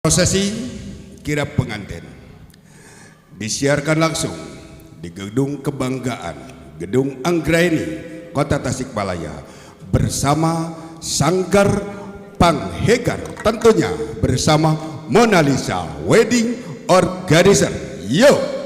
Prosesi kirap pengantin disiarkan langsung di Gedung Kebanggaan, Gedung Anggraini, Kota Tasikmalaya bersama Sanggar Panghegar, tentunya bersama Mona Lisa Wedding Organizer. Yo!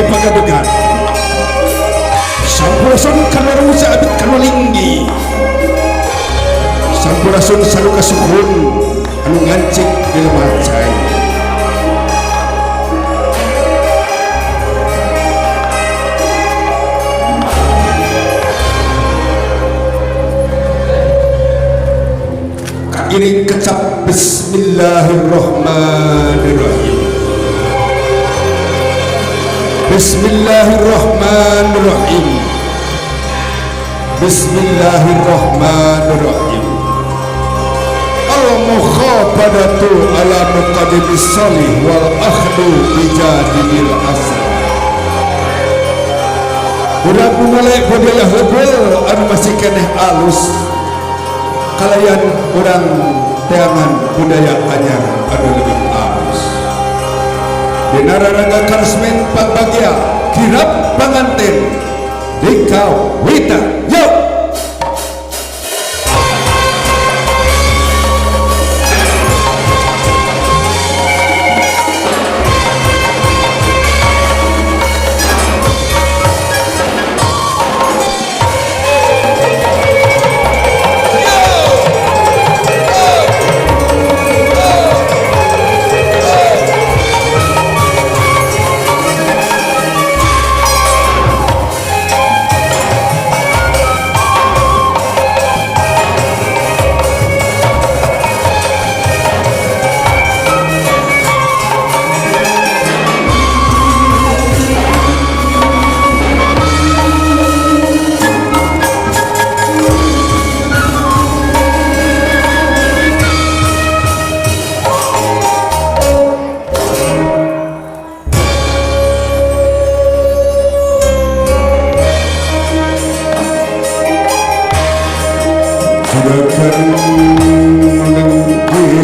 Pagabegan Sampurasun kanaru saabit kanolinggi Sampurasun saluka suhun anu ngancik dilmacai kairing kecap Bismillahirrahmanirrahim. Bismillahirrahmanirrahim. Bismillahirrahmanirrahim. Al-mukhabadatu ala muqaddimis salih wal akhdu bijadil asal. Urang mulai budaya heubeuh anu masih keneh alus kalayan urang teangan budaya anyar anu leuwih alus. Dinararaga karesmen pagbagia kirap pengantin dikawita. Yo!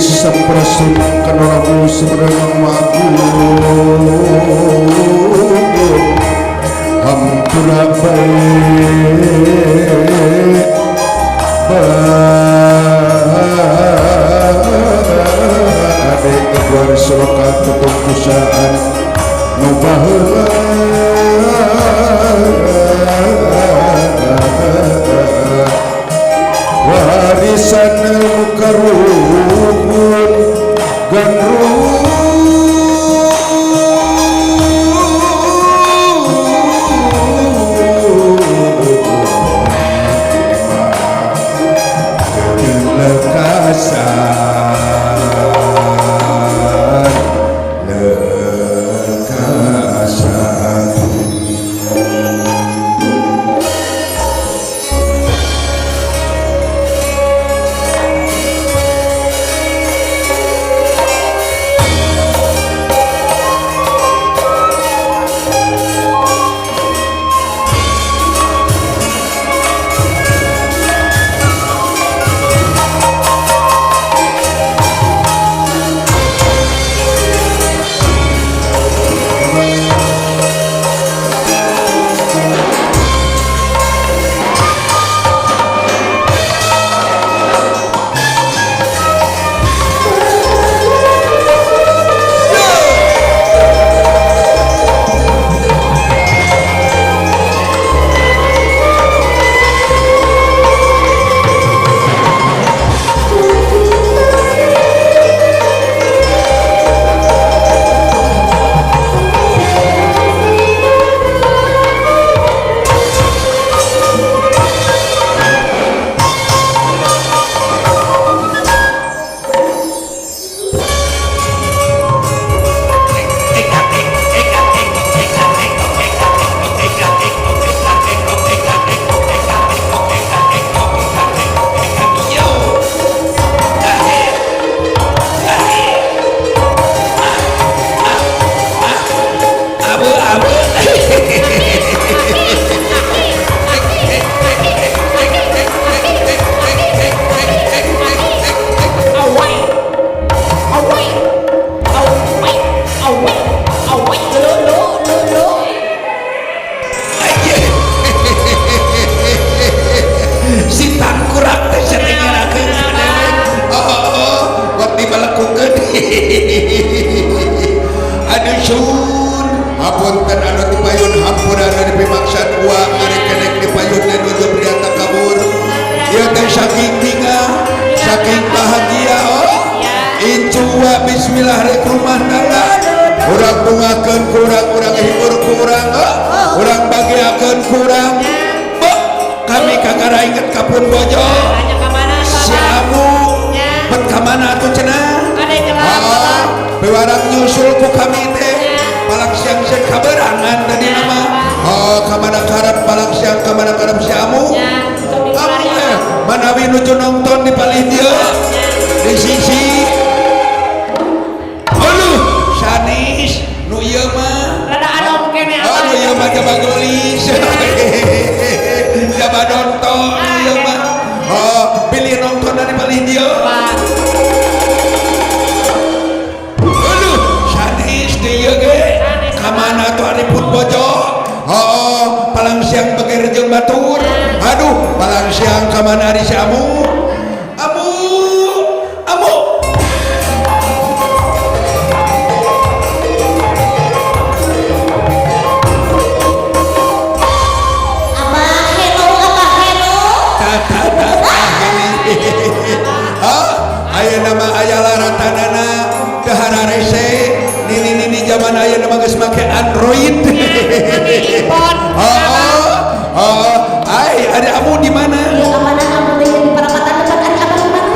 Sampurasun kanorabu seberang wagu hampura baik adek kedua selokat ketumpusan nubaheula warisan mukaruhun gandrung Hapunten anu dipayun hampura anu dipimaksad uang ari kenek dipayun dan nuju priata kabur. Ieu teh saking tingga, saking bahagia Incua bismillah rek rumah tangga. Urang bungakeun kurang, urang hibur kurang, urang bagiakeun kurang. Kami kakara inget kapun bojo. Si Amu bet ka mana atuh cenah? Bewarang nyusul ku kami teh. Palang siang sek kaberangan tadi nama. Ka mana karep palang siang ka mana karep si Amu? Amu manawi nuju nonton di palih dieu. Di sisi sanis nu ieu mah rada anom kene apa nu ieu mah coba gelis coba nonton ieu mah pilih nonton dari paling dia sanis dia ge ka mana tuh ari pun bojo palang siang beker jeung batur aduh palang siang ka mana ari si Amu nama aya laratanana dahara rese nini zaman aya nama geus make Android ada Amu di mana? Ya amanah Amu teh di parapatan depan ari Abah di mana?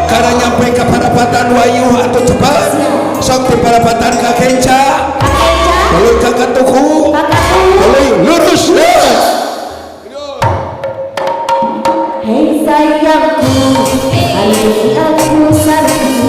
Karena nyampe ke parapatan wayu atuh cepat sok di parapatan ka kenca tuluy ka katuku tuluy lurus hei sayangku hari aku sakit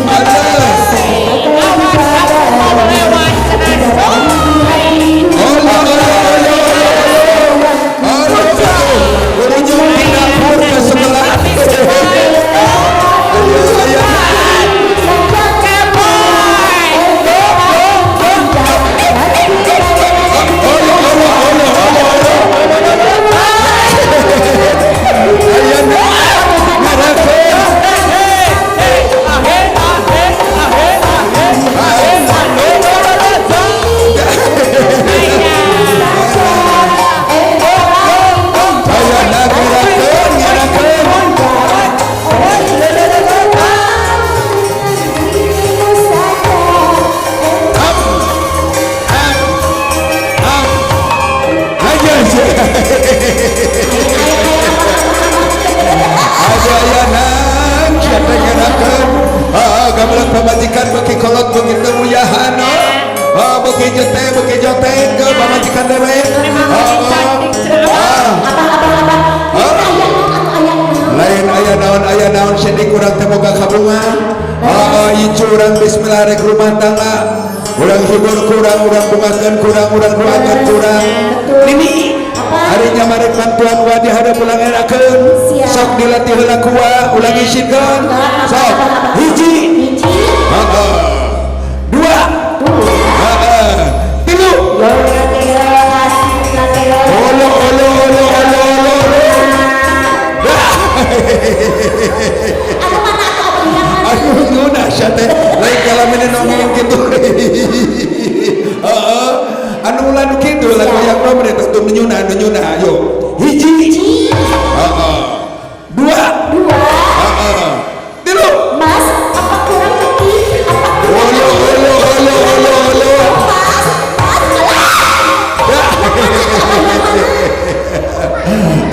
pamajikan beki kolot beki temuyahan beki jotek ke pamajikan dewe lain aya naon sedih kurang temoga kabungan icu urang bismillah rek rumah tangga urang hibur kurang urang bungakeun kurang urang doakeun kurang nini harinya marek bantuan wa di hadap ulang erakeun sok dilatih heula kuwa ulang isikeun sok hiji dua tilu olo aduh nyuna syate lain kalamin nongeng gitu anu ulah nu kitu lagu yang nomor itu nyuna ayo hiji dua tilu Mas apa kurang beki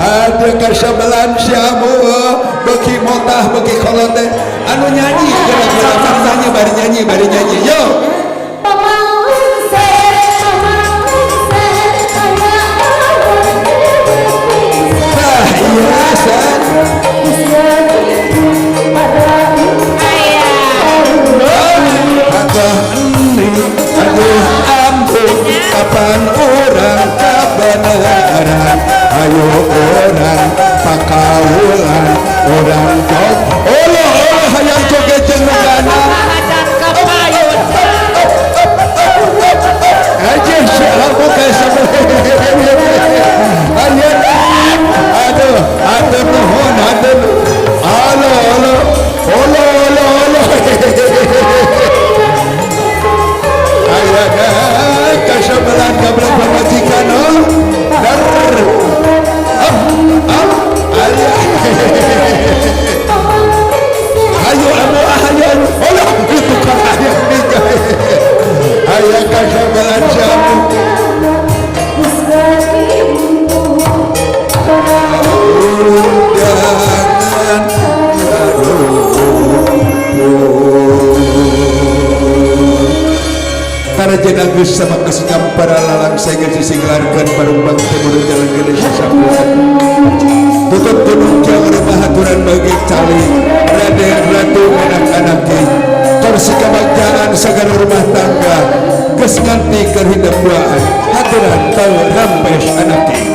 ada kasabelan siamu beki motah beki kolote anu nyanyi kira-kira bari nyanyi yo aduh ampun kapan orang kebenaran ayo orang pakaulan orang jog hayang joget jeung negana aja geus sama kesikam para lalang saya sisi ngelarkan barumbang timur jalan gede sasampuan tutup gunung jauh rumah haturan bagi cali raden ratu anak-anaknya torsi kebagjaan segala rumah tangga geus nganti keur hidup duaan haturan tahu rampes anaknya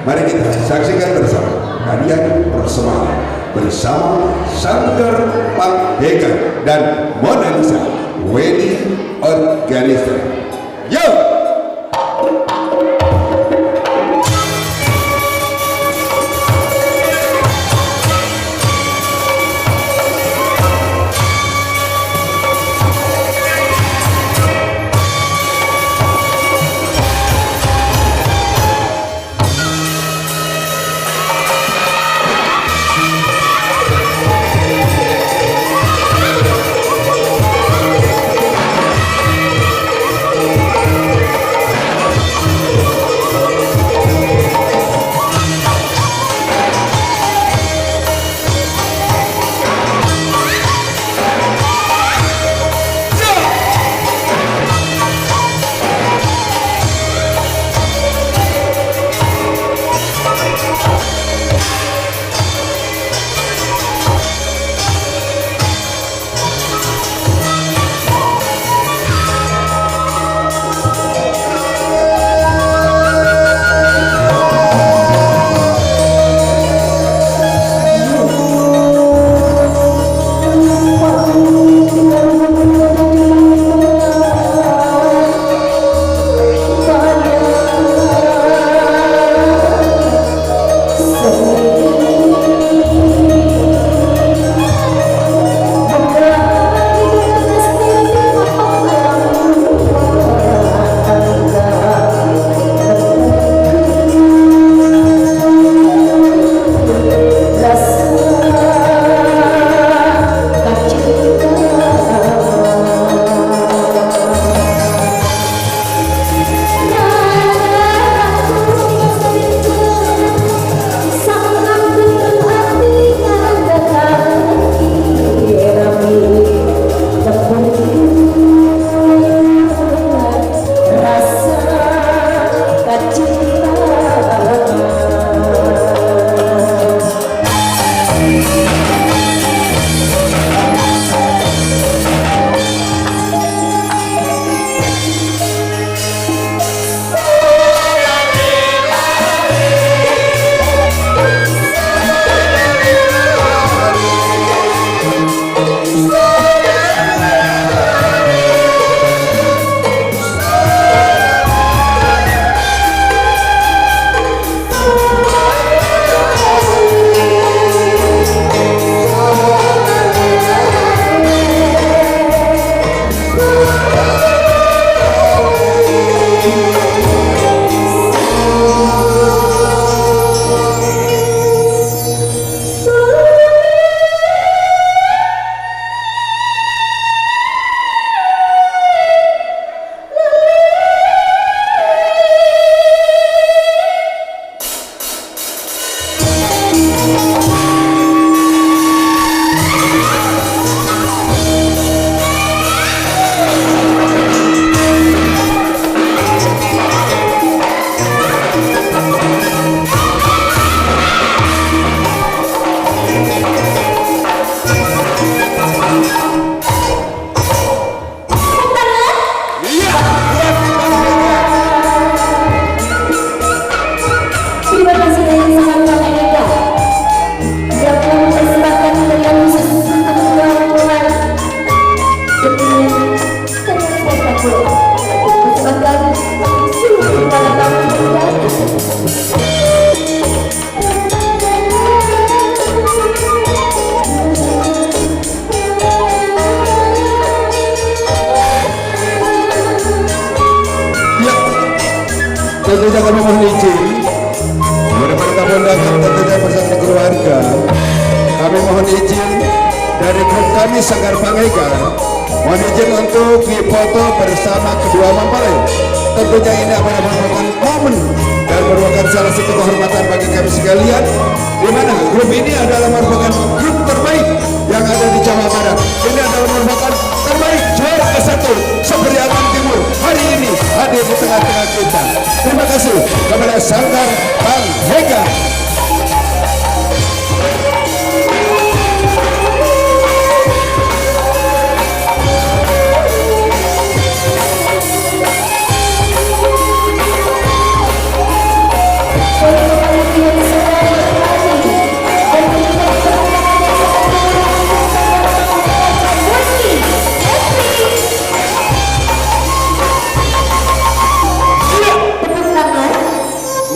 Mari kita saksikan bersama hadiah persembahan bersama Sanggar Pangdekan dan Mona Lisa Wedding Organizer. Yo! jangan memohon izin. Bersama undangan tentunya bersama keluarga. Kami mohon izin dari grup kami Sanggar Pangaiga. Mohon izin untuk difoto bersama kedua mempelai. Tentunya ini merupakan momen dan merupakan salah satu kehormatan bagi kami sekalian, di mana grup ini adalah merupakan grup terbaik yang ada di Jawa Barat. Ini adalah merupakan terbaik juara ke-1 Seperiangan Timur hari ini hadir di tengah-tengah kita. Terima kasih kepada Sanggar Pangaiga.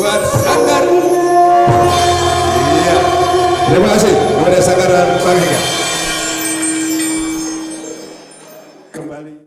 Buat Sanggar. Iya. Terima kasih kepada Sanggar Pangaiga. Kembali.